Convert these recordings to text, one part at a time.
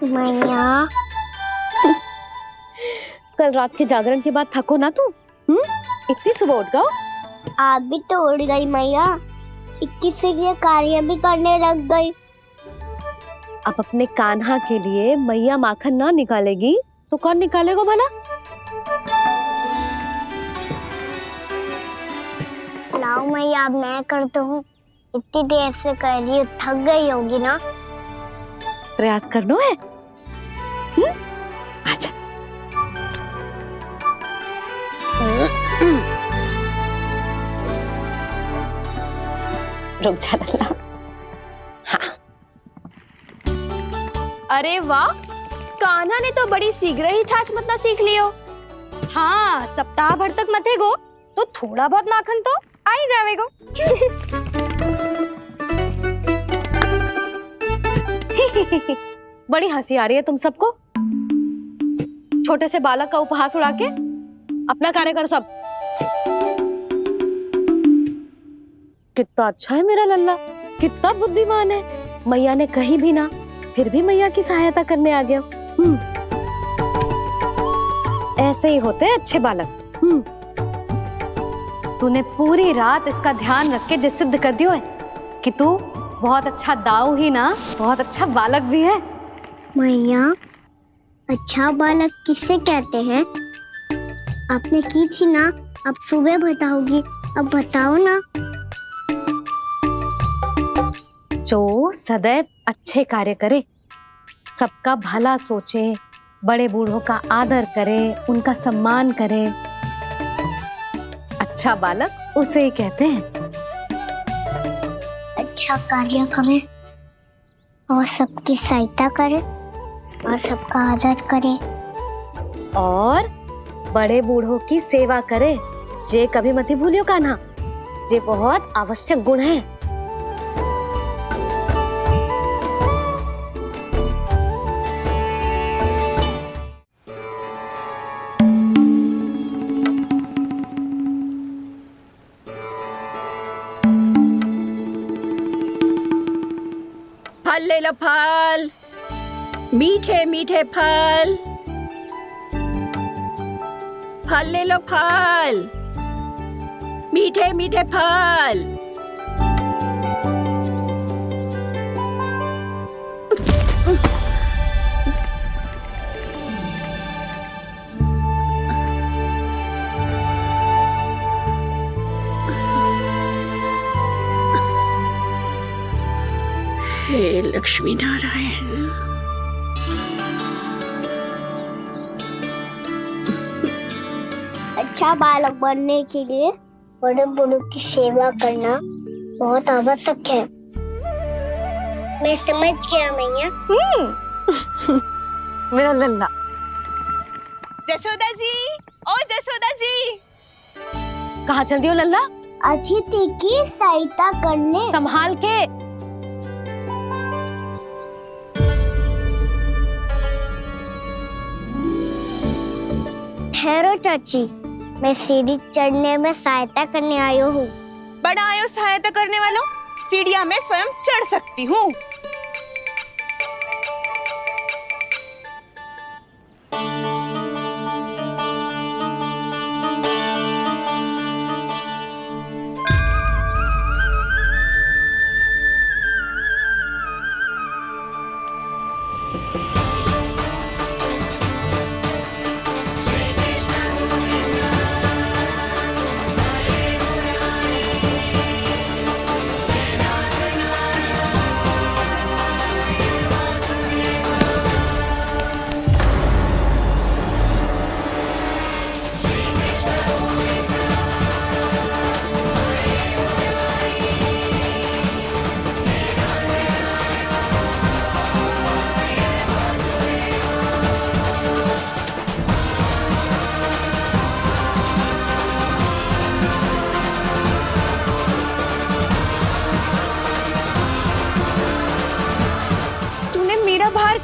मैया कल रात के जागरण के बाद थको ना तू? इतनी सुबह उठ गओ? आप भी तो उड़ गई मैया, इतनी से ये कार्य भी करने लग गई। अब अपने कान्हा के लिए मैया माखन ना निकालेगी तो कौन निकालेगा भला? लाओ मैया, अब मैं करता हूँ। इतनी देर से कर रही हूँ, थक गई होगी ना। प्रयास करना है। अच्छा रुक जा लल्ला। हाँ। अरे वाह, कान्हा ने तो बड़ी शीघ्र ही छाछ मतना सीख लियो। हाँ, सप्ताह भर तक मते गो तो थोड़ा बहुत माखन तो आ ही जावेगो। बड़ी हंसी आ रही है तुम सबको। छोटे से बालक का उपहास उड़ा के अपना कार्य करो सब। कितना अच्छा है मेरा लल्ला, कितना बुद्धिमान है। मैया ने कही भी ना, फिर भी मैया की सहायता करने आ गया। ऐसे ही होते हैं अच्छे बालक। तूने पूरी रात इसका ध्यान रख के जो सिद्ध कर दियो है कि तू बहुत अच्छा दाऊ ही ना, बहुत अच्छा बालक भी है। मैया, अच्छा बालक किसे कहते हैं? आपने की थी ना, अब सुबह बताओगी, अब बताओ ना। जो सदैव अच्छे कार्य करे, सबका भला सोचे, बड़े बूढ़ों का आदर करे, उनका सम्मान करे, अच्छा बालक उसे ही कहते हैं। अच्छा कार्य करे और सबकी सहायता करे और सबका आदर करे और बड़े बूढ़ों की सेवा करे। जे कभी मत भूलियो कान्हा, जे बहुत आवश्यक गुण है। फल ले लो, फल, मीठे मीठे फल। फल ले लो, फल, मीठे मीठे फल। हे लक्ष्मी नारायण। अच्छा बालक बनने के लिए बड़े बूढ़ों की सेवा करना बहुत आवश्यक है। मैं समझ गया मैया। मेरा लल्ला। जशोदा जी, ओ जशोदा जी। कहाँ चल दियो लल्ला? अतिथि की सहायता करने। संभाल के। ठहरो चाची, मैं सीढ़ी चढ़ने में सहायता करने आयो हूँ। बड़ा आयो सहायता करने वालों, सीढ़ियां मैं स्वयं चढ़ सकती हूँ।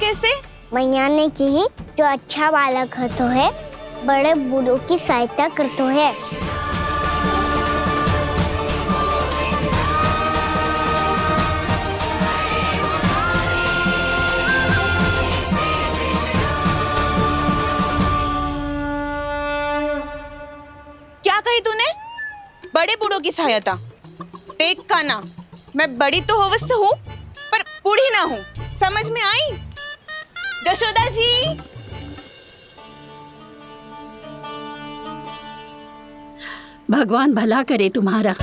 कैसे? मैया ने की जो अच्छा बालक होतो है, बड़े बूढ़ों की सहायता करतो है। सिखाया था। देख काना, मैं बड़ी तो अवश्य हूँ पर बूढ़ी ना हूँ, समझ में आई? जशोदा जी, भगवान भला करे तुम्हारा।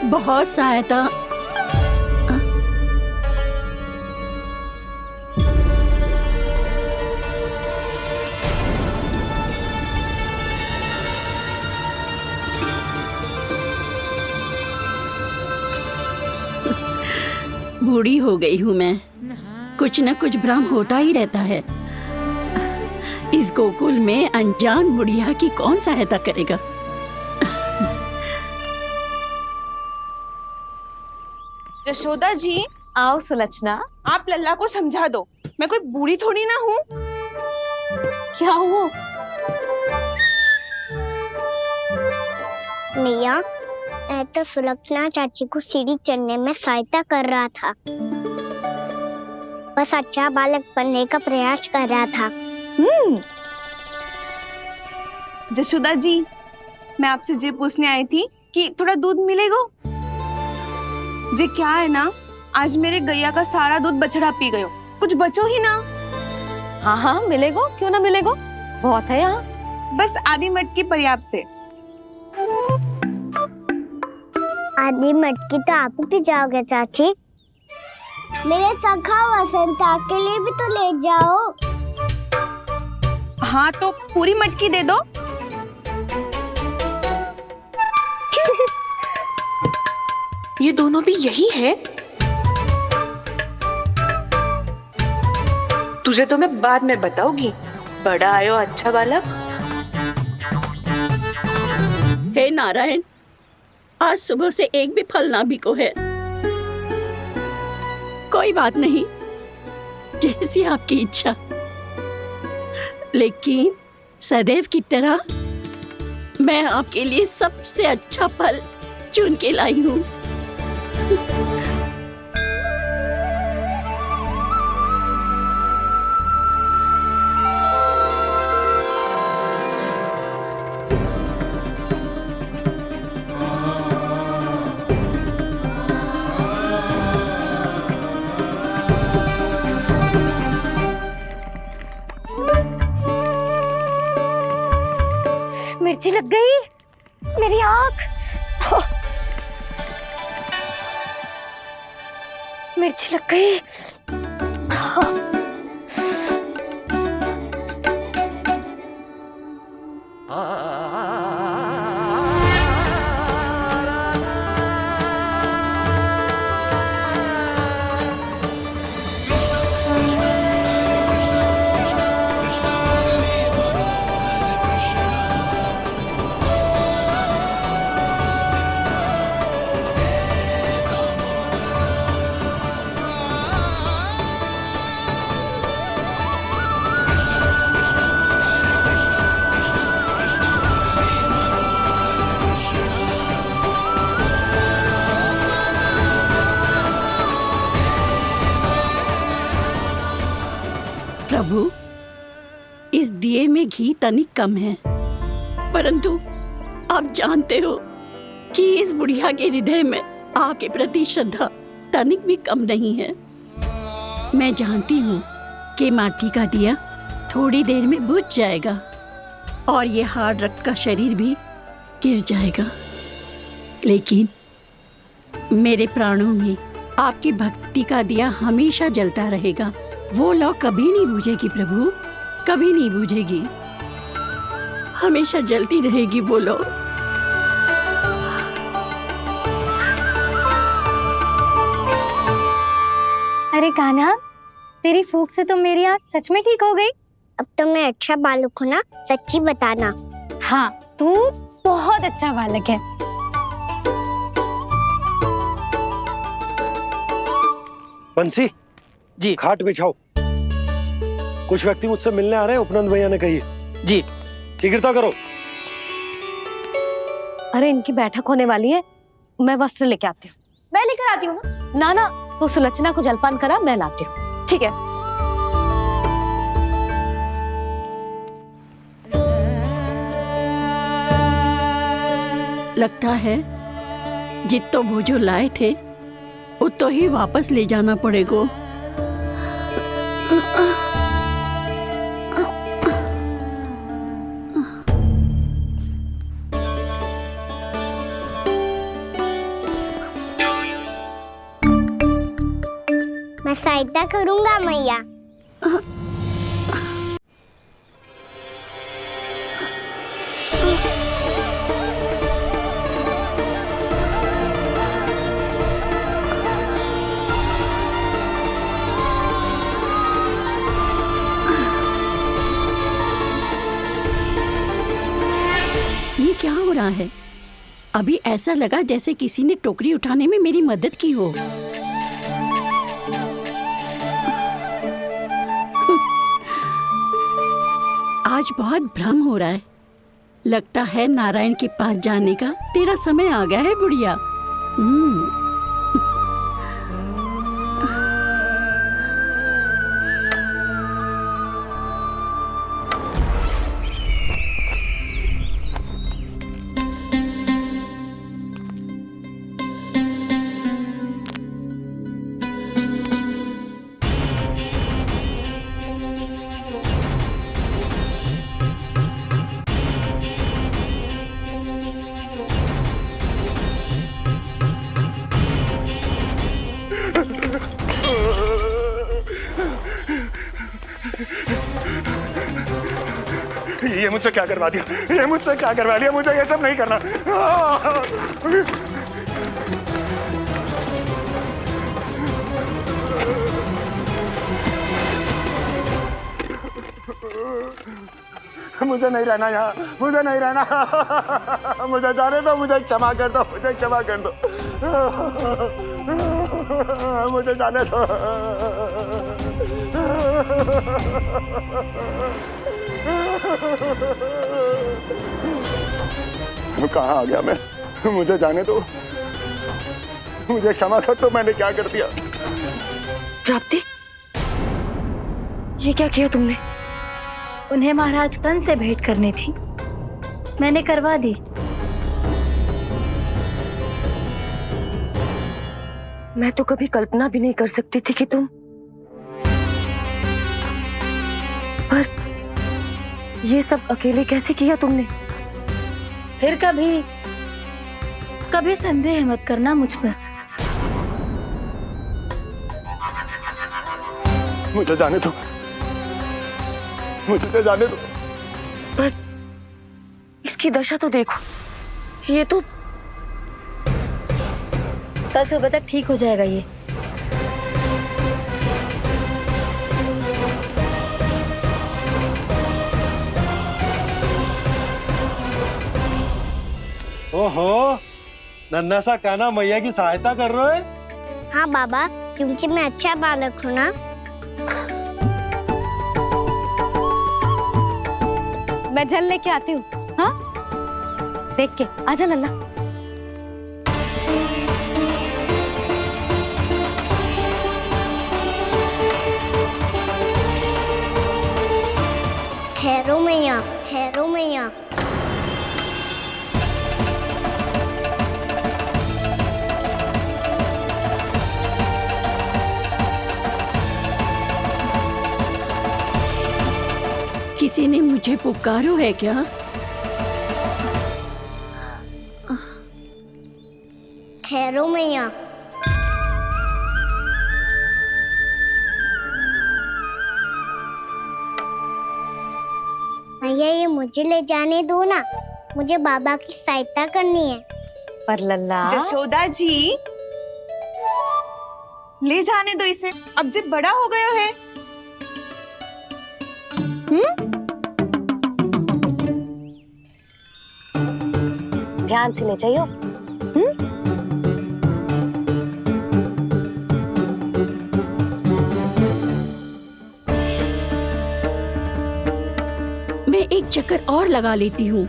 बहुत सहायता। बूढ़ी हो गई हूँ मैं, कुछ न कुछ भ्रम होता ही रहता है। इस गोकुल में अनजान बुढ़िया की कौन सहायता करेगा? जशोदा जी, आओ सुलक्षणा। आप लल्ला को समझा दो, मैं कोई बूढ़ी थोड़ी ना हूँ। क्या हुआ? मैया, मैं तो सुलक्षणा चाची को सीढ़ी चढ़ने में सहायता कर रहा था, बस अच्छा बालक बनने का प्रयास कर रहा था। जशोदा जी, मैं आपसे ये पूछने आई थी कि थोड़ा दूध मिलेगा? जे क्या है ना, आज मेरे गैया का सारा दूध बछड़ा पी गयो, कुछ बचो ही ना। हाँ हाँ मिलेगो, क्यों ना मिलेगो, बहुत है यहाँ। बस आधी मटकी पर्याप्त है। आधी मटकी तो आप ही पी जाओगे चाची। मेरे सखा वसंता के लिए भी तो ले जाओ। हाँ तो पूरी मटकी दे दो। ये दोनों भी यही है। तुझे तो मैं बाद में बताऊंगी। बड़ा आयो अच्छा बालक। हे नारायण, आज सुबह से एक भी फल ना बिको है। कोई बात नहीं, जैसी आपकी इच्छा, लेकिन सदैव की तरह मैं आपके लिए सबसे अच्छा फल चुन के लाई हूँ। मिर्ची लग गई मेरी आँख। मिर्ची लग गई। प्रभु, इस दिए में घी तनिक कम है, परंतु आप जानते हो कि इस बुढ़िया के हृदय में आपके प्रति श्रद्धा तनिक भी कम नहीं है। मैं जानती हूँ कि माटी का दिया थोड़ी देर में बुझ जाएगा और ये हार्ड रक्त का शरीर भी गिर जाएगा, लेकिन मेरे प्राणों में आपकी भक्ति का दिया हमेशा जलता रहेगा। वो लौ कभी नहीं बुझेगी प्रभु, कभी नहीं बुझेगी, हमेशा जलती रहेगी वो लौ। अरे कान्हा, तेरी फूंक से तो मेरी आँख सच में ठीक हो गई। अब तो मैं अच्छा बालक हूँ ना, सच्ची बताना। हाँ, तू बहुत अच्छा बालक है। बंसी जी खाट बिछाओ, कुछ व्यक्ति मुझसे मिलने आ रहे हैं, उपनंद भैया ने कही। जी शीघ्रता करो। अरे इनकी बैठक होने वाली है, मैं वस्त्र लेके आती हूँ। मैं लेकर आती हूँ ना। ना ना, तू सुलक्षणा को जलपान करा, मैं लाती हूँ। ठीक है। लगता है जितो वो जो लाए थे उतो ही वापस ले जाना पड़ेगा। मैं सहायता करूंगा मैया। ये क्या हो रहा है? अभी ऐसा लगा जैसे किसी ने टोकरी उठाने में मेरी मदद की हो। आज बहुत भ्रम हो रहा है। लगता है नारायण के पास जाने का तेरा समय आ गया है बुढ़िया। ये मुझसे क्या करवा दिया? ये मुझसे क्या करवा लिया? मुझे ये सब नहीं करना। मुझे नहीं रहना यहाँ, मुझे नहीं रहना। मुझे जाने दो, मुझे क्षमा कर दो, मुझे क्षमा कर दो, मुझे जाने दो। कहाँ आ गया मैं? मुझे जाने दो, मुझे क्षमा कर दो। मैंने क्या कर दिया? प्राप्ति, ये क्या किया तुमने? उन्हें महाराज कंस से भेंट करनी थी, मैंने करवा दी। मैं तो कभी कल्पना भी नहीं कर सकती थी कि तुम, पर ये सब अकेले कैसे किया तुमने? फिर कभी कभी संदेह मत करना मुझ पर। मुझे जाने दो, मुझे जाने दो। पर इसकी दशा तो देखो, ये तो कल सुबह तक ठीक हो जाएगा ये। ओहो, नन्हा सा कान्हा मैया की सहायता कर रहे है? हाँ बाबा, क्योंकि मैं अच्छा बालक हूँ ना। मैं जल लेके आती हूँ। हाँ, देख के आजा लल्ला। ठहरो मैया, ठहरो मैया। किसी ने मुझे पुकारो है क्या? ठहरो मैया। मैया, ये मुझे ले जाने दो ना, मुझे बाबा की सहायता करनी है। पर लल्ला, जशोदा जी, ले जाने दो इसे, अब जब बड़ा हो गया है। ध्यान से ले जाइयो। मैं एक चक्कर और लगा लेती हूँ।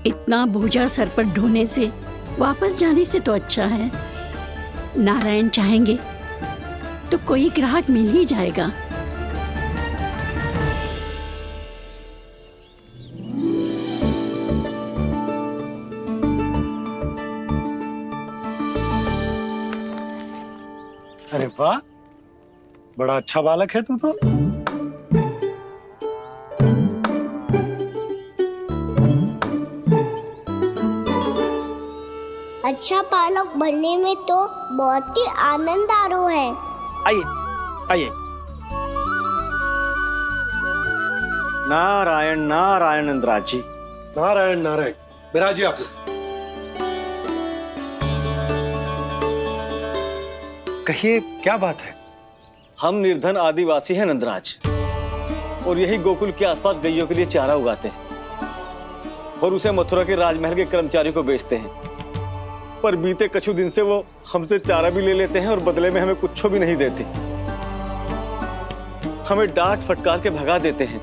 इतना बोझा सर पर ढोने से वापस जाने से तो अच्छा है। नारायण चाहेंगे तो कोई ग्राहक मिल ही जाएगा। अरे वाह, बड़ा अच्छा बालक है तू तो। अच्छा बालक बनने में तो बहुत ही आनंद आ रहा है। आइए आइए। नारायण नारायण नंदराज जी। नारायण नारायण। बिराजिए आप। कहिए क्या बात है? हम निर्धन आदिवासी हैं नंदराज, और यही गोकुल के आसपास गैयों के लिए चारा उगाते हैं और उसे मथुरा के राजमहल के कर्मचारियों को बेचते हैं। पर बीते कुछ दिन से वो हमसे चारा भी ले लेते हैं और बदले में हमें कुछ भी नहीं देते। हमें डांट फटकार के भगा देते हैं।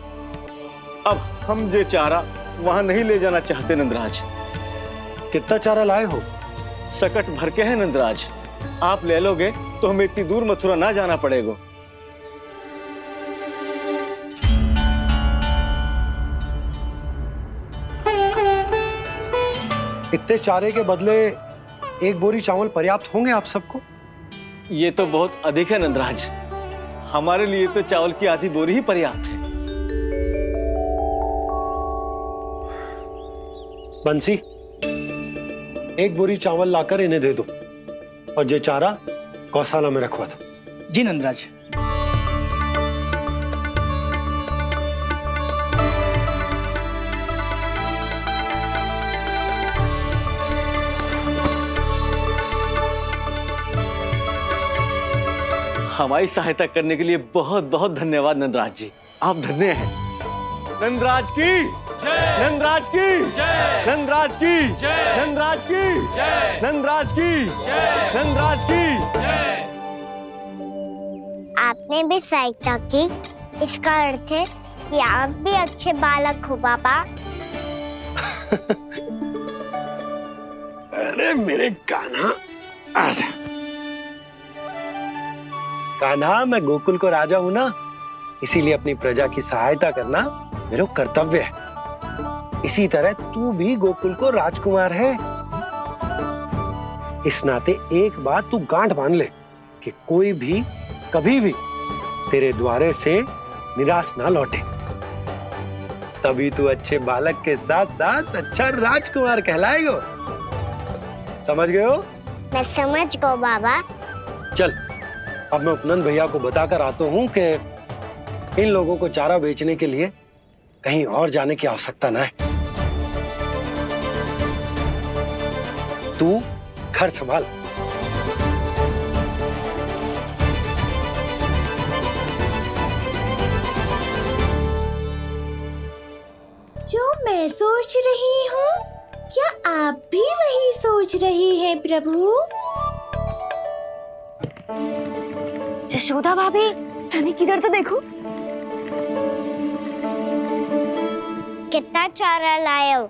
अब हम ये चारा वहां नहीं ले जाना चाहते नंदराज। कितना चारा लाए हो? सकट भर के है नंदराज। आप ले लोगे तो हमें इतनी दूर मथुरा ना जाना पड़ेगा। इतने चारे के बदले एक बोरी चावल पर्याप्त होंगे आप सबको? ये तो बहुत अधिक है नंदराज। हमारे लिए तो चावल की आधी बोरी ही पर्याप्त है। बंसी, एक बोरी चावल लाकर इन्हें दे दो और ये चारा गौशाला में रखवा दो। जी नंदराज। हमारी सहायता करने के लिए बहुत बहुत धन्यवाद नंदराज जी। आप धन्य हैं। नंदराज की जय, नंदराज की जय, नंदराज की जय, नंदराज की जय, नंदराज की जय, नंदराज की जय। आपने भी सहायता की, इसका अर्थ है कि आप भी अच्छे बालक हो बाबा। अरे मेरे कान्हा, आजा। कान्हा, मैं गोकुल को राजा हूं ना, इसीलिए अपनी प्रजा की सहायता करना मेरा कर्तव्य है। इसी तरह तू भी गोकुल को राजकुमार है। इस नाते एक बात तू गांठ बांध ले कि कोई भी कभी भी तेरे द्वारे से निराश ना लौटे। तभी तू अच्छे बालक के साथ साथ अच्छा राजकुमार कहलाएगा। समझ गए हो? मैं समझ गई बाबा। चल, अब मैं उपनंद भैया को बताकर आता हूँ कि इन लोगों को चारा बेचने के लिए कहीं और जाने की आवश्यकता ना है। तू घर संभाल। जो मैं सोच रही हूँ, क्या आप भी वही सोच रही हैं प्रभु? जशोदा भाभी, तनिक इधर तो देखो। कितना चारा लाए हो?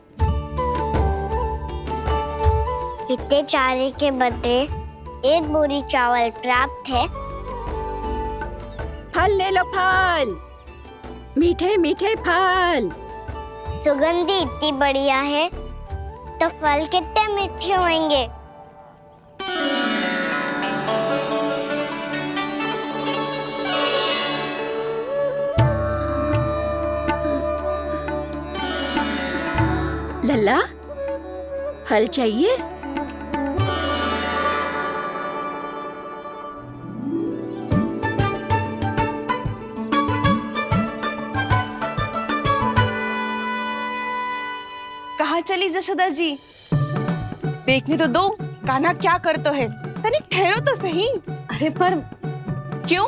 कितने चारे के बदले एक बोरी चावल प्राप्त है। फल ले लो, फल, मीठे मीठे फल। सुगंधी इतनी बढ़िया है तो फल कितने मीठे होंगे। लल्ला, फल चाहिए? कहाँ चली जशोदा जी? देखने तो दो कान्हा क्या करते है। तनिक ठहरो तो सही। अरे पर क्यों?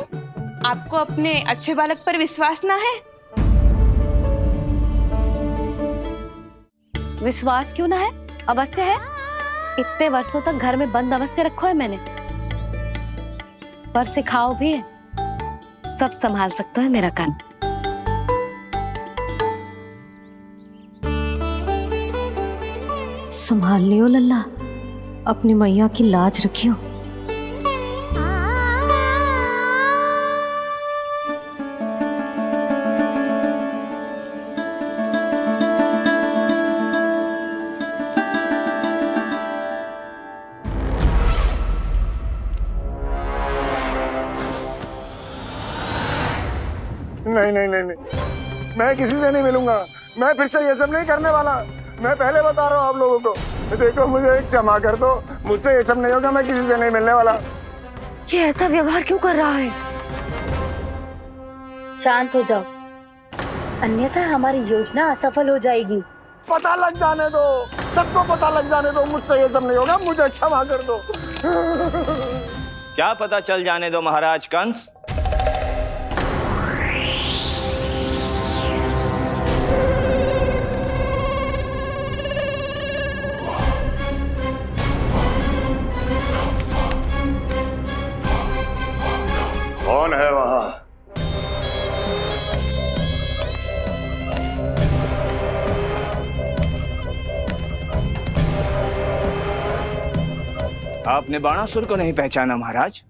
आपको अपने अच्छे बालक पर विश्वास ना है? विश्वास क्यों ना है? अवश्य है। इतने वर्षों तक घर में बंद अवश्य रखो है मैंने, पर सिखाओ भी है। सब संभाल सकता है मेरा कान। संभाल लियो लल्ला, अपनी मैया की लाज रखियो। नहीं नहीं नहीं नहीं, मैं किसी से नहीं मिलूंगा। मैं फिर से ये सब नहीं करने वाला। मैं पहले बता रहा हूँ आप लोगों को। देखो मुझे एक क्षमा कर दो, मुझसे ये सब नहीं होगा। मैं किसी से नहीं मिलने वाला। ये ऐसा व्यवहार क्यों कर रहा है? शांत हो जाओ, अन्यथा हमारी योजना असफल हो जाएगी। पता लग जाने दो, सबको पता लग जाने दो। मुझसे ये सब नहीं होगा, मुझे क्षमा कर दो। क्या पता चल जाने दो महाराज कंस? कौन है वहां? आपने बाणासुर को नहीं पहचाना महाराज?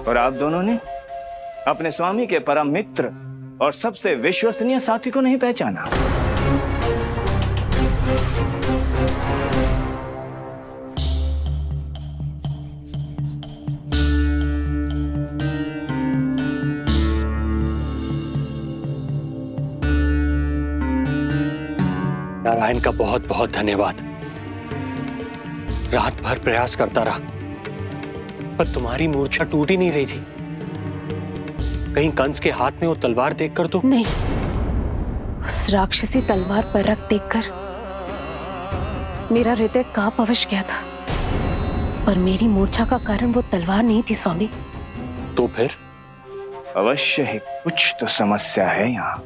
और आप दोनों ने अपने स्वामी के परम मित्र और सबसे विश्वसनीय साथी को नहीं पहचाना? नारायण का बहुत बहुत धन्यवाद। रात भर प्रयास करता रहा, पर तुम्हारी मूर्छा टूट ही नहीं रही थी। कहीं कंस के हाथ में वो तलवार देखकर तो नहीं, उस राक्षसी तलवार पर रख देखकर मेरा हृदय कांप अवश गया था। पर मेरी मूर्छा का कारण वो तलवार नहीं थी स्वामी। तो फिर? अवश्य ही कुछ तो समस्या है यहाँ।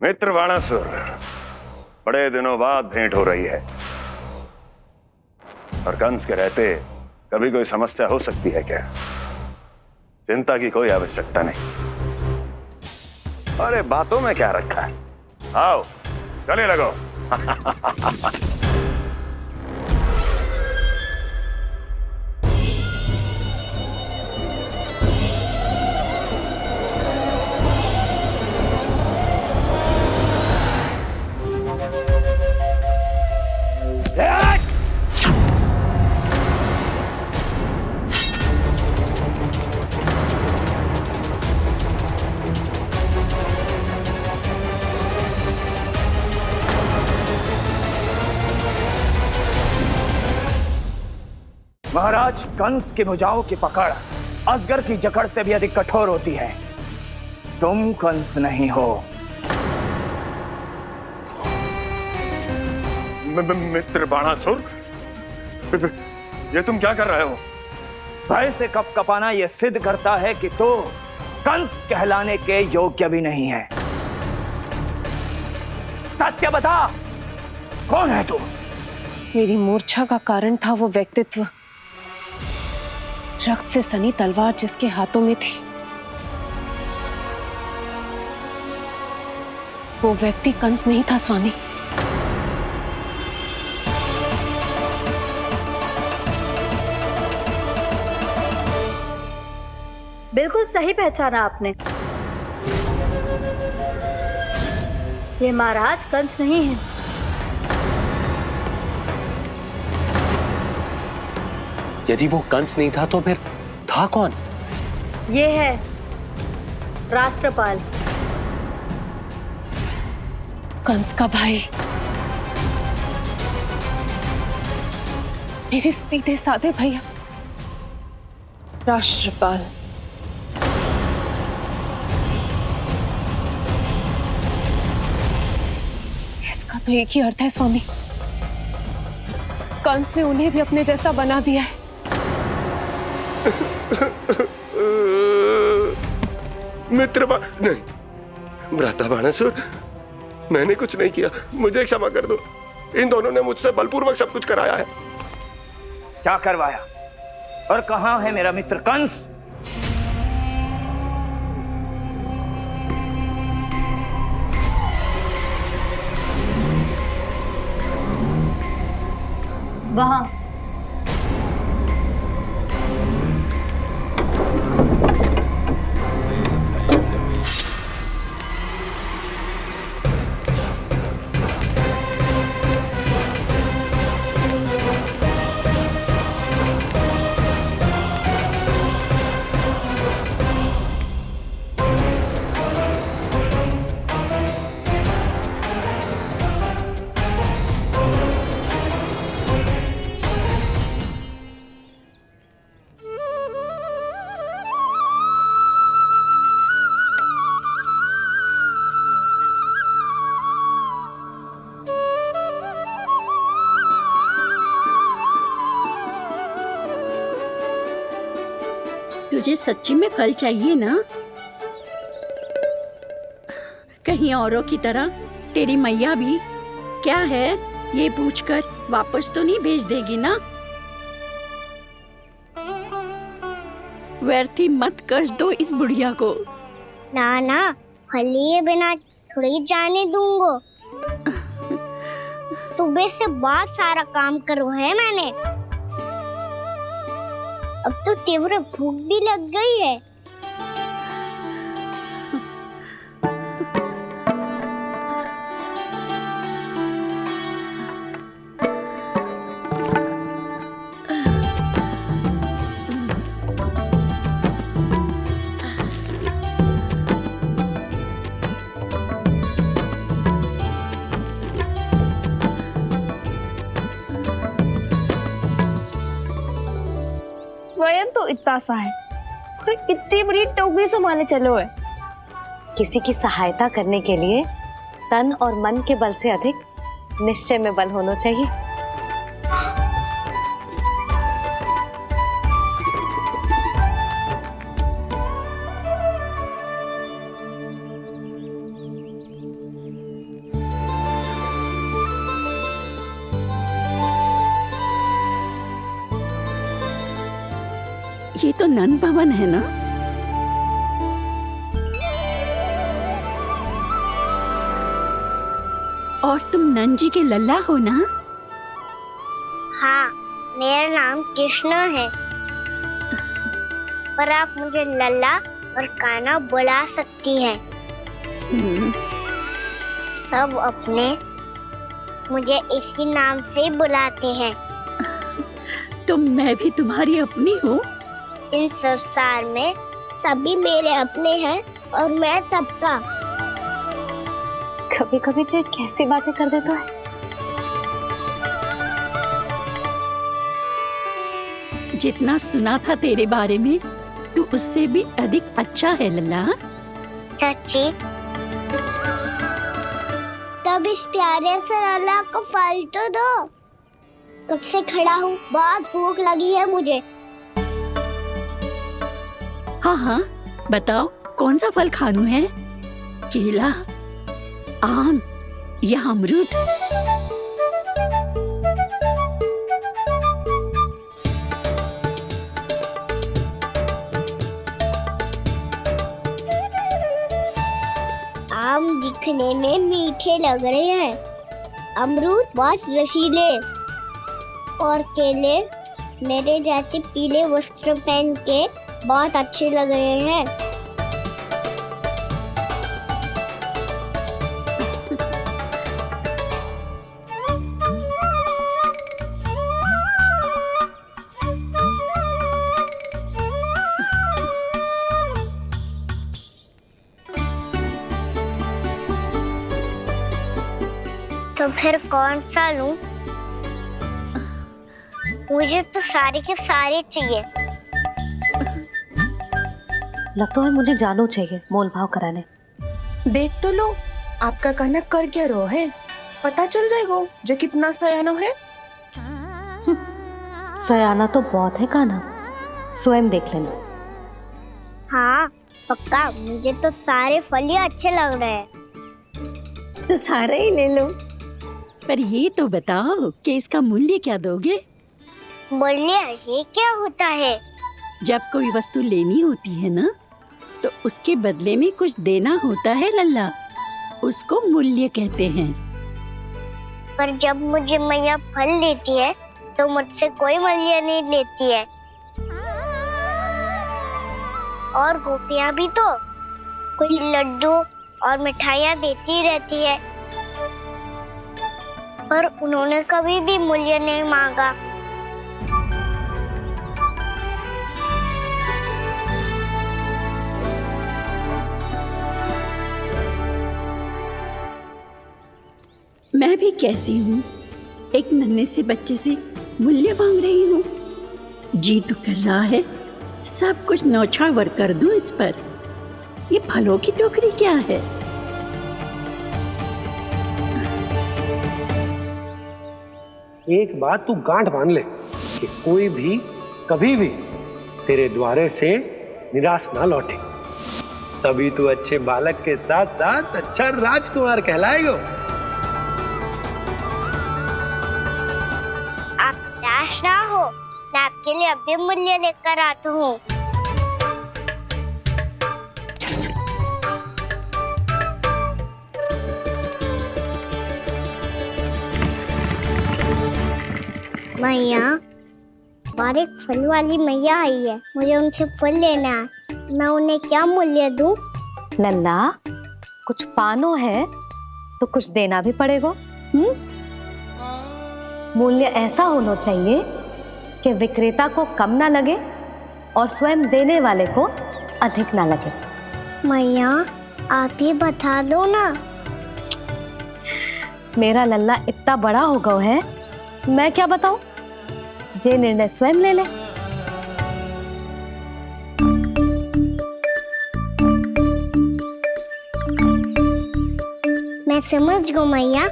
मित्र बाणासुर, बड़े दिनों बाद भेंट हो रही है। और कंस के रहते कभी कोई समस्या हो सकती है क्या? चिंता की कोई आवश्यकता नहीं। अरे बातों में क्या रखा है? आओ गले लगो। महाराज कंस की भुजाओं की पकड़ अजगर की जकड़ से भी अधिक कठोर होती है। तुम कंस नहीं हो। मित्र बाणासुर, ये तुम क्या कर रहे हो? भय से कपकपाना यह सिद्ध करता है कि तो कंस कहलाने के योग्य भी नहीं है। सत्य बता, कौन है तू? मेरी मूर्छा का कारण था वो व्यक्तित्व, रक्त से सनी तलवार जिसके हाथों में थी। वो व्यक्ति कंस नहीं था स्वामी। बिल्कुल सही पहचाना आपने। ये महाराज कंस नहीं है। यदि वो कंस नहीं था तो फिर था कौन? ये है राष्ट्रपाल, कंस का भाई। मेरे सीधे साधे भैया राष्ट्रपाल। इसका तो एक ही अर्थ है स्वामी, कंस ने उन्हें भी अपने जैसा बना दिया है। मित्र नहीं, भ्राता बाणासुर, मैंने कुछ नहीं किया। मुझे क्षमा कर दो। इन दोनों ने मुझसे बलपूर्वक सब कुछ कराया है। क्या करवाया? और कहां है मेरा मित्र कंस? वहां। तुझे सच्ची में फल चाहिए ना? कहीं औरों की तरह तेरी मैया भी क्या है ये पूछकर वापस तो नहीं भेज देगी ना? व्यर्थ ही मत कष्ट दो इस बुढ़िया को। ना ना, फल लिए बिना थोड़ी जाने दूंगो। सुबह से बहुत सारा काम करो है मैंने। अब तो तीव्र भूख भी लग गई है। स्वयं तो इतना सा है, कोई इतनी बड़ी टोकरी संभाले चलो है। किसी की सहायता करने के लिए तन और मन के बल से अधिक निश्चय में बल होना चाहिए। ये तो नंद भवन है ना? और तुम नंद जी के लल्ला हो ना? हाँ, मेरा नाम कृष्ण है, पर आप मुझे लल्ला और कान्हा बुला सकती हैं। सब अपने मुझे इसी नाम से बुलाते हैं। तो मैं भी तुम्हारी अपनी हूँ। इन संसार में सभी मेरे अपने हैं और मैं सबका। कभी कभी जो कैसी बातें कर देता है। जितना सुना था तेरे बारे में, तू उससे भी अधिक अच्छा है लल्ला। सच्ची? तब इस प्यारे से लल्ला को फल तो दो। कब से खड़ा हूँ, बहुत भूख लगी है मुझे। हाँ हाँ, बताओ कौन सा फल खानू है? केला, आम या अमरूद? आम दिखने में मीठे लग रहे हैं, अमरूद बहुत रसीले और केले मेरे जैसे पीले वस्त्र पहन के बहुत अच्छे लग रहे हैं। तो फिर कौन सा लूं? मुझे तो सारे के सारे चाहिए। लगता है मुझे जानो चाहिए मोल भाव कराने। देख तो लो, आपका कहना कर क्या रो है, पता चल जाएगा जो कितना सयानो है। सयाना तो बहुत है कान्हा, स्वयं देख लेना। हाँ पक्का, मुझे तो सारे फल ही अच्छे लग रहे हैं। तो सारे ही ले लो। पर ये तो बताओ कि इसका मूल्य क्या दोगे? मूल्य ये क्या होता है? जब कोई वस्तु लेनी होती है ना, तो उसके बदले में कुछ देना होता है लल्ला, उसको मूल्य कहते हैं। पर जब मुझे मैया फल देती है तो मुझसे कोई मूल्य नहीं लेती है। और गोपियां भी तो कोई लड्डू और मिठाइयाँ देती रहती है, पर उन्होंने कभी भी मूल्य नहीं मांगा। मैं भी कैसी हूँ, एक नन्हे से बच्चे से मूल्य मांग रही हूँ। जी तो कर रहा है सब कुछ न्यौछावर कर दूं इस पर। ये फलों की टोकरी क्या है? एक बात तू गांठ बांध ले कि कोई भी कभी भी तेरे द्वारे से निराश ना लौटे, तभी तू अच्छे बालक के साथ साथ अच्छा राजकुमार कहलाएगा। आप निराश ना हो, मैं आपके लिए अभी मूल्य लेकर आता हूँ। मैया, हमारे फल वाली मैया आई है, मुझे उनसे फल लेना है। मैं उन्हें क्या मूल्य दूं? लल्ला, कुछ पानो है तो कुछ देना भी पड़ेगा। मूल्य ऐसा होना चाहिए कि विक्रेता को कम ना लगे और स्वयं देने वाले को अधिक ना लगे। मैया, आप ही बता दो ना। मेरा लल्ला इतना बड़ा हो गया है, मैं क्या बताऊं? जे निर्णय स्वयं ले ले। मैं समझ गई मैया,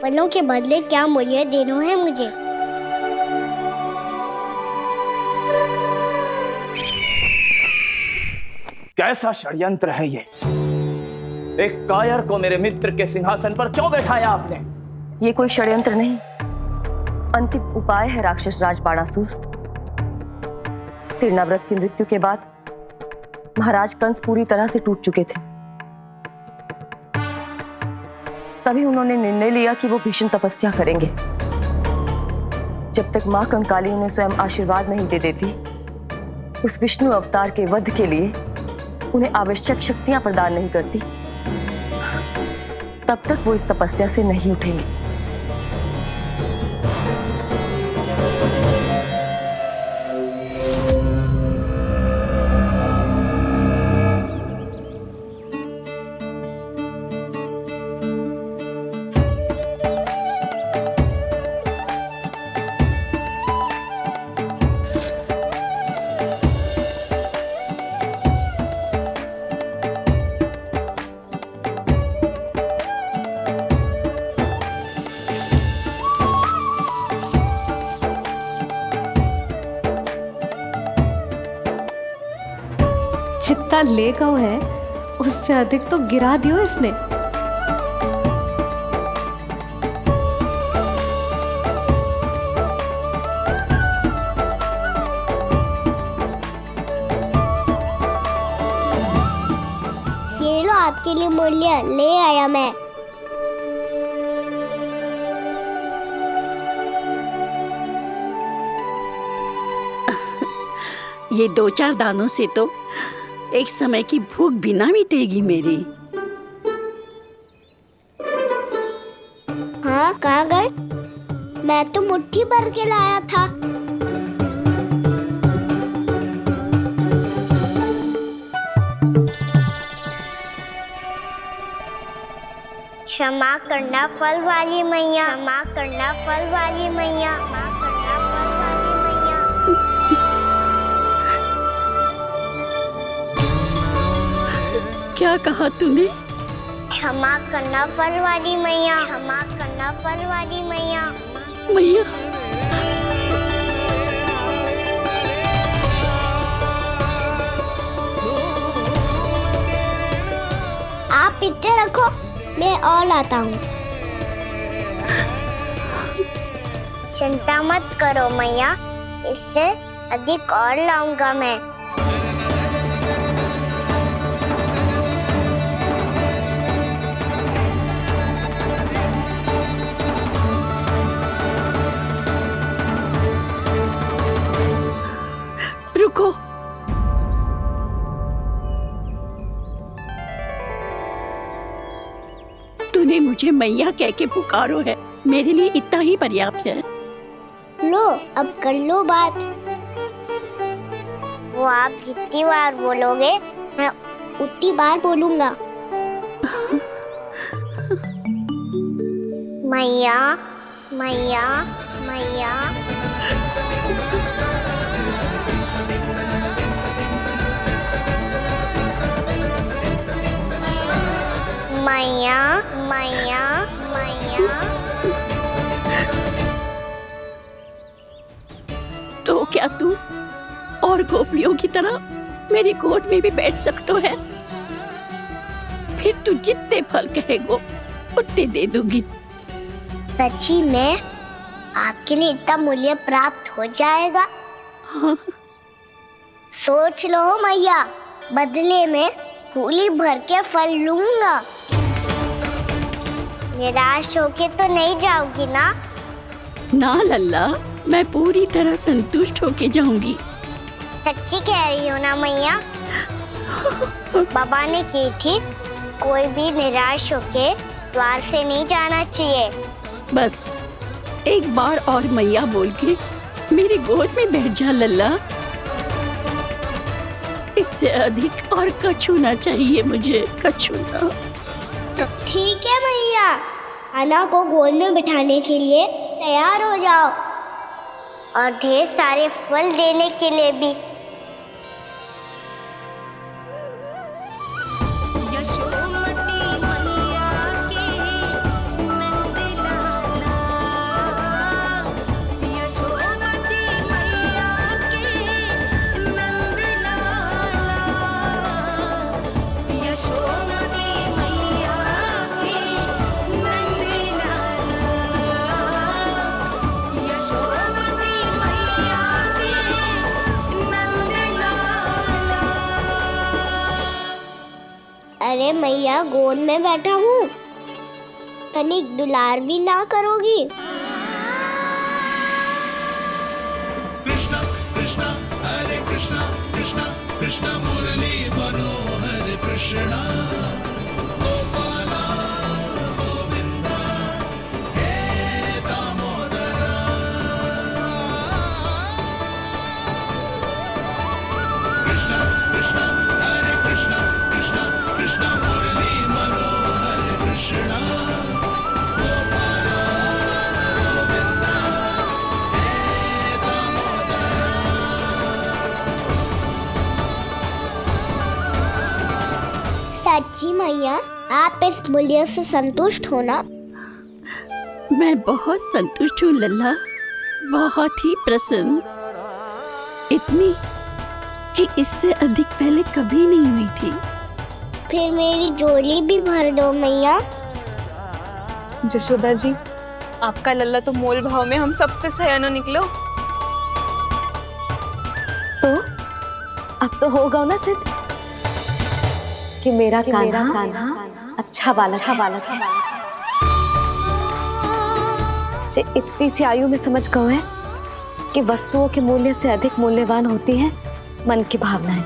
फलों के बदले क्या मूल्य देना है मुझे। कैसा षड्यंत्र है ये? एक कायर को मेरे मित्र के सिंहासन पर क्यों बैठाया आपने? ये कोई षड्यंत्र नहीं, अंतिम उपाय है राक्षस राज बाणासुर। तीर्णाव्रत की मृत्यु के बाद महाराज कंस पूरी तरह से टूट चुके थे। तभी उन्होंने निर्णय लिया कि वो भीषण तपस्या करेंगे। जब तक मां कंकाली उन्हें स्वयं आशीर्वाद नहीं दे देती, उस विष्णु अवतार के वध के लिए उन्हें आवश्यक शक्तियां प्रदान नहीं करती, तब तक वो इस तपस्या से नहीं उठेंगे। जितना ले गया है उससे अधिक तो गिरा दियो इसने। ये लो आपके लिए मूल्य ले आया मैं। ये 2-4 दानों से तो एक समय की भूख भी ना मिटेगी मेरी। हाँ, कहाँ गए? मैं तो मुट्ठी भर के लाया था। क्षमा करना फल वाली मैया, क्षमा करना फल वाली मैया, क्षमा करना फल वाली मैया। क्या कहा तूने? क्षमा करना फल वाली मैया, क्षमा करना फल वाली मैया। मैया, आप पीछे रखो, मैं और लाता हूँ। चिंता मत करो मैया, इससे अधिक और लाऊंगा मैं। रुको। तूने मुझे मैया कह के पुकारो है, मेरे लिए इतना ही पर्याप्त है। लो, अब कर लो बात। वो आप जितनी बार बोलोगे, मैं उतनी बार बोलूंगा। मैया, मैया, मैया। मैया, मैया, मैया। तो क्या तू और और गोपियों की तरह मेरी गोद में भी बैठ सकते है। फिर तू जितने फल कहेगो उतने दे दूंगी। सच्ची में आपके लिए इतना मूल्य प्राप्त हो जाएगा? हाँ। सोच लो मैया, बदले में फूली भर के फल लूंगा। निराश होके तो नहीं जाओगी ना? ना लल्ला, मैं पूरी तरह संतुष्ट होके जाऊंगी। सच्ची कह रही हो ना मैया? बाबा ने की थी, कोई भी निराश होके द्वार से नहीं जाना चाहिए। बस एक बार और मैया बोल के मेरी गोद में बैठ जा लल्ला। इससे अधिक और कछु ना चाहिए मुझे, कछु ना। तो ठीक है मैया, अन्ना को गोद में बिठाने के लिए तैयार हो जाओ और ढेर सारे फल देने के लिए भी। अरे मैया, गोद में बैठा हूँ, तनिक दुलार भी ना करोगी? कृष्णा कृष्णा हरे कृष्णा कृष्णा कृष्णा मुरली मनोहर कृष्णा गोपाला गोविंदा हे दामोदरा। कृष्णा कृष्णा हरे कृष्णा कृष्णा कृष्णा मुरली मनोहर कृष्णा गोपाला गोविंदा हे दामोदरा। सच्ची मैया, आप इस मूल्य से संतुष्ट हो ना? मैं बहुत संतुष्ट हूँ लल्ला, बहुत ही प्रसन्न। इतनी कि इससे अधिक पहले कभी नहीं हुई थी। फिर मेरी झोली भी भर दो मैया। जशोदा जी, आपका लल्ला तो मोल भाव में हम सबसे सयाना निकलो। तो अब तो होगा ना सिद्ध कि मेरा कान्हा अच्छा बालक है। जे इतनी सी आयु में समझ गए है कि वस्तुओं के मूल्य से अधिक मूल्यवान होती है मन की भावनाएं।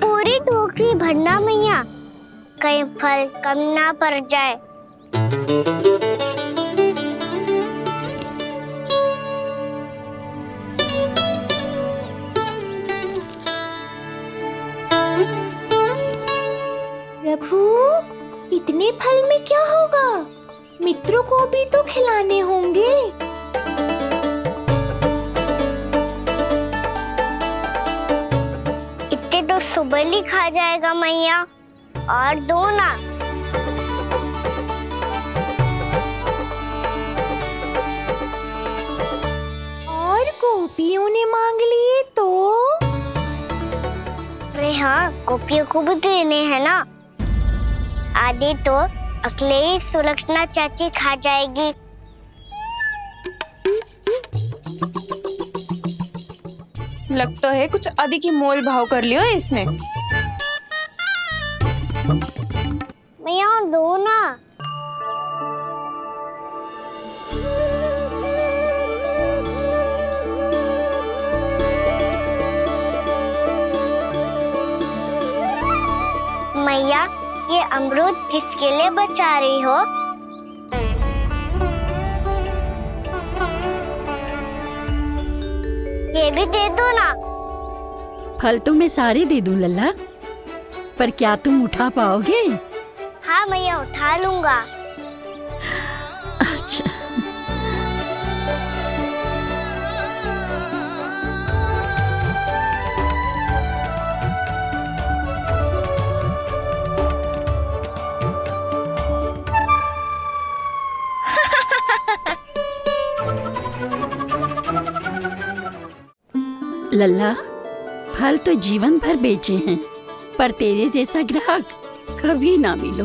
पूरी टोकरी भरना मैया, कहीं फल कम ना पड़ जाए। प्रभु, इतने फल में क्या होगा? मित्रों को भी तो खिलाने होंगे। इतने तो सुबह ही खा जाएगा मैया, और दो ना। और गोपियों ने मांग लिए तो? अरे हाँ, गोपियों को भी देने हैं ना। आधे तो अकेले सुलक्षणा चाची खा जाएगी। लगता है कुछ अधिक ही मोल भाव कर लियो इसने। मैया और दो ना। मैया, ये अमरूद किसके लिए बचा रही हो? ये भी दे दो ना। फल तो मैं सारे दे दूं लल्ला, पर क्या तुम उठा पाओगे? हाँ हाँ भैया, उठा लूंगा। अच्छा। लल्ला, फल तो जीवन भर बेचे हैं, पर तेरे जैसा ग्राहक कभी ना मिलो।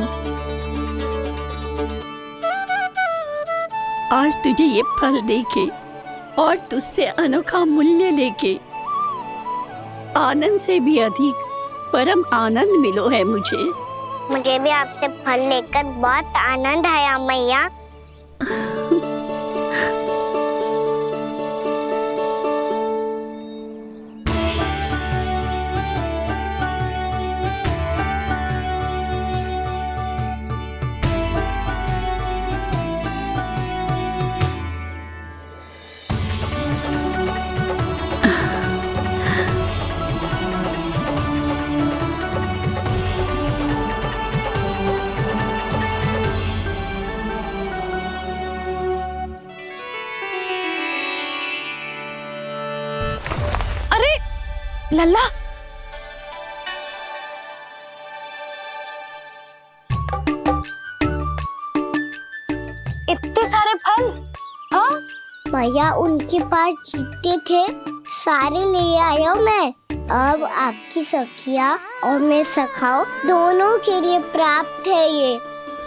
आज तुझे ये फल देके और तुझसे अनोखा मूल्य लेके आनंद से भी अधिक परम आनंद मिलो है मुझे। मुझे भी आपसे फल लेकर बहुत आनंद आया मैया। लल्ला, इतने सारे फल? हाँ भैया, उनके पास जितने थे सारे ले आया मैं। अब आपकी सखिया और मैं सखाओ दोनों के लिए प्राप्त है ये।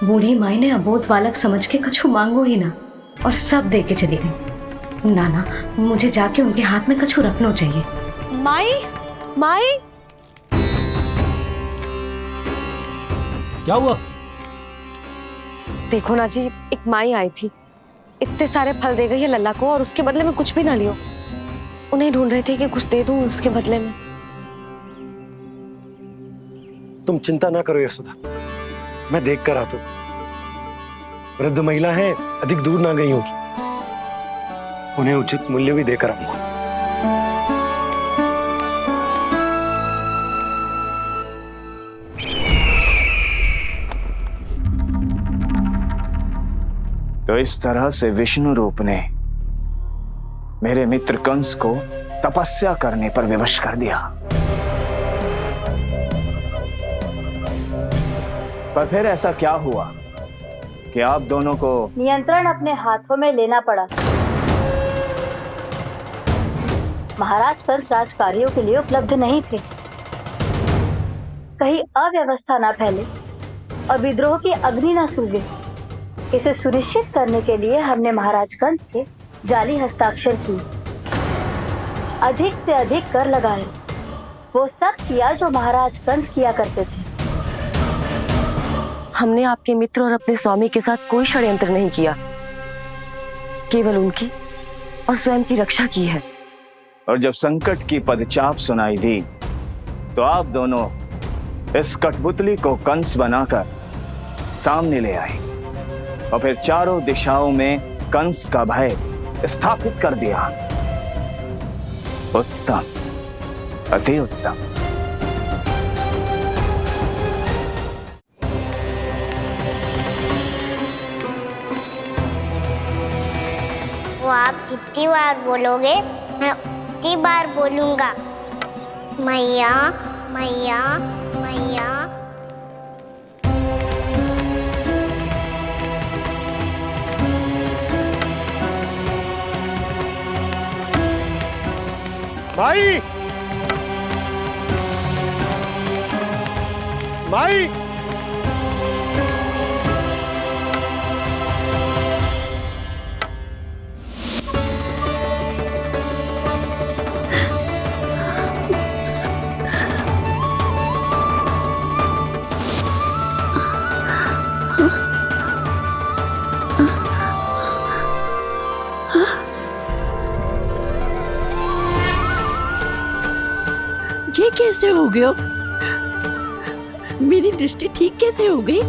बूढ़ी माई ने अबोध बालक समझ के कछु मांगो ही ना और सब दे के चली गई। नाना, मुझे जाके उनके हाथ में कछु रखना चाहिए। माई, माई, क्या हुआ? देखो ना जी, एक माई आई थी, इतने सारे फल दे गई है लल्ला को और उसके बदले में कुछ भी ना लियो। उन्हें ढूंढ रहे थे कि कुछ दे दूं उसके बदले में। तुम चिंता ना करो यशोदा, मैं देख कर आता हूं। वृद्ध महिला है, अधिक दूर ना गई होगी, उन्हें उचित मूल्य भी देकर आऊंगा। तो इस तरह से विष्णु रूप ने मेरे मित्र कंस को तपस्या करने पर विवश कर दिया। पर फिर ऐसा क्या हुआ कि आप दोनों को नियंत्रण अपने हाथों में लेना पड़ा? महाराज कंस राजकार्यों के लिए उपलब्ध नहीं थे। कहीं अव्यवस्था ना फैले और विद्रोह की अग्नि ना सूखे, इसे सुनिश्चित करने के लिए हमने महाराज कंस के जाली हस्ताक्षर किए, अधिक से अधिक कर लगाए, वो सब किया जो महाराज कंस किया करते थे। हमने आपके मित्र और अपने स्वामी के साथ कोई षड्यंत्र नहीं किया, केवल उनकी और स्वयं की रक्षा की है। और जब संकट की पदचाप सुनाई दी तो आप दोनों इस कठपुतली को कंस बनाकर सामने ले आए और फिर चारों दिशाओं में कंस का भय स्थापित कर दिया। उत्तम, अति उत्तम। वो आप जितनी बार बोलोगे मैं उतनी बार बोलूंगा। मैया, मैया, मैया। माई, माई, ये कैसे हो गया? मेरी दृष्टि ठीक कैसे हो गई?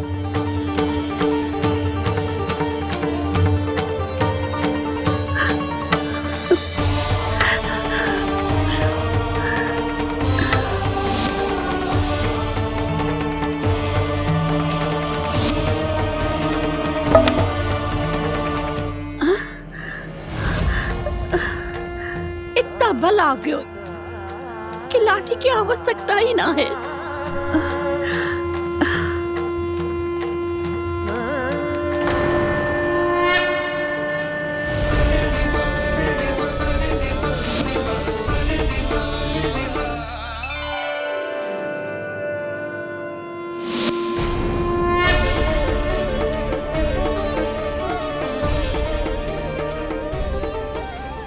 इतना बल आ गयो कि लाठी की आवश्यकता ही ना है।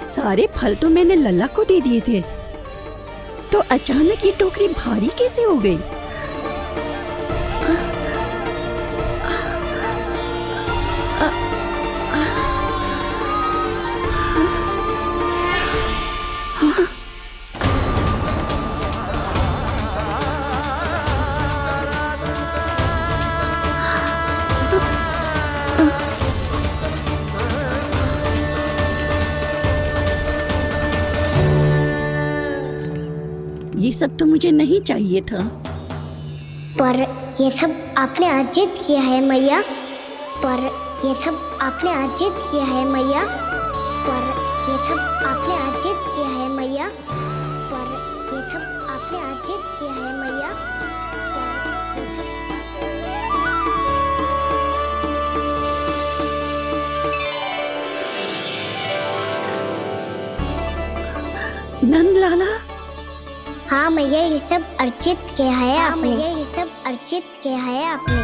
सारे फल तो मैंने लल्ला को दे दिए थे, तो अचानक ये टोकरी भारी कैसे हो गई? ये सब तो मुझे नहीं चाहिए था। पर ये सब आपने अर्जित किया है मैया। पर ये सब आपने अर्जित किया है मैया। पर ये सब आपने अर्जित किया है मैया। पर ये सब आपने अर्जित किया है मैया। नंद लाला। हाँ मैया, ये सब अर्जित किया है आपने। ये सब अर्जित किया है आपने।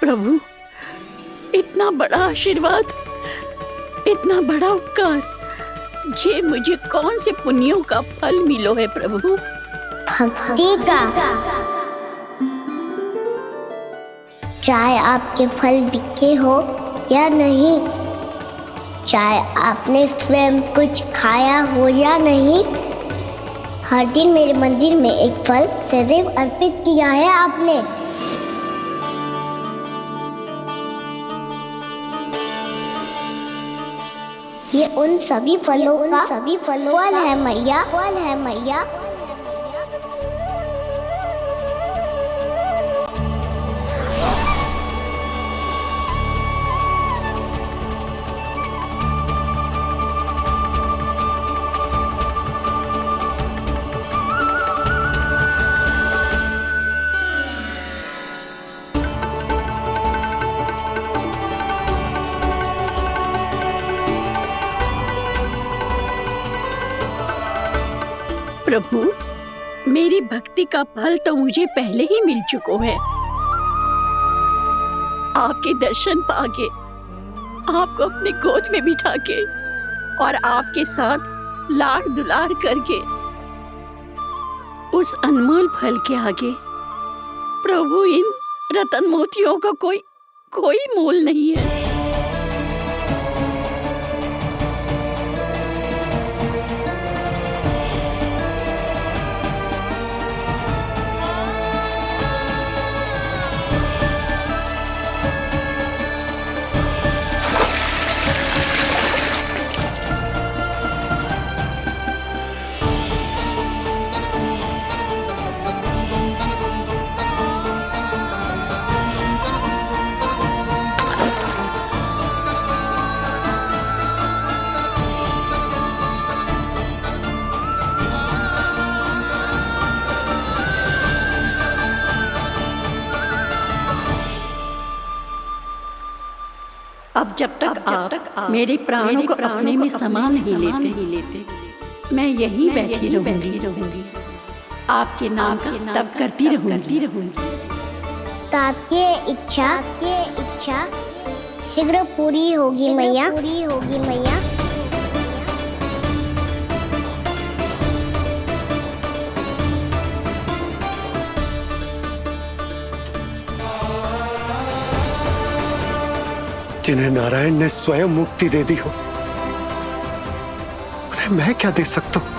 प्रभु, इतना बड़ा आशीर्वाद, इतना बड़ा उपकार, जे मुझे कौन से पुण्यों का फल मिलो है प्रभु? भक्ति का। चाहे आपके फल बिके हो या नहीं, चाहे आपने स्वयं कुछ खाया हो या नहीं, हर दिन मेरे मंदिर में एक फल सदैव अर्पित किया है आपने। ये उन सभी फलों का फल है मैया। फल है मैया। प्रभु, मेरी भक्ति का फल तो मुझे पहले ही मिल चुका है। आपके दर्शन पाके, आपको अपने गोद में बिठा के और आपके साथ लाड दुलार करके, उस अनमोल फल के आगे प्रभु इन रतन मोतियों का कोई मोल नहीं है। अब जब तक आप मेरे प्राणों को अपने में समा नहीं लेते, मैं यहीं बैठी रहूंगी, आपके नाम का तप करती रहूंगी। तो आपकी इच्छा शीघ्र पूरी होगी मैया। जिन्हें नारायण ने स्वयं मुक्ति दे दी हो, उन्हें मैं क्या दे सकता हूं?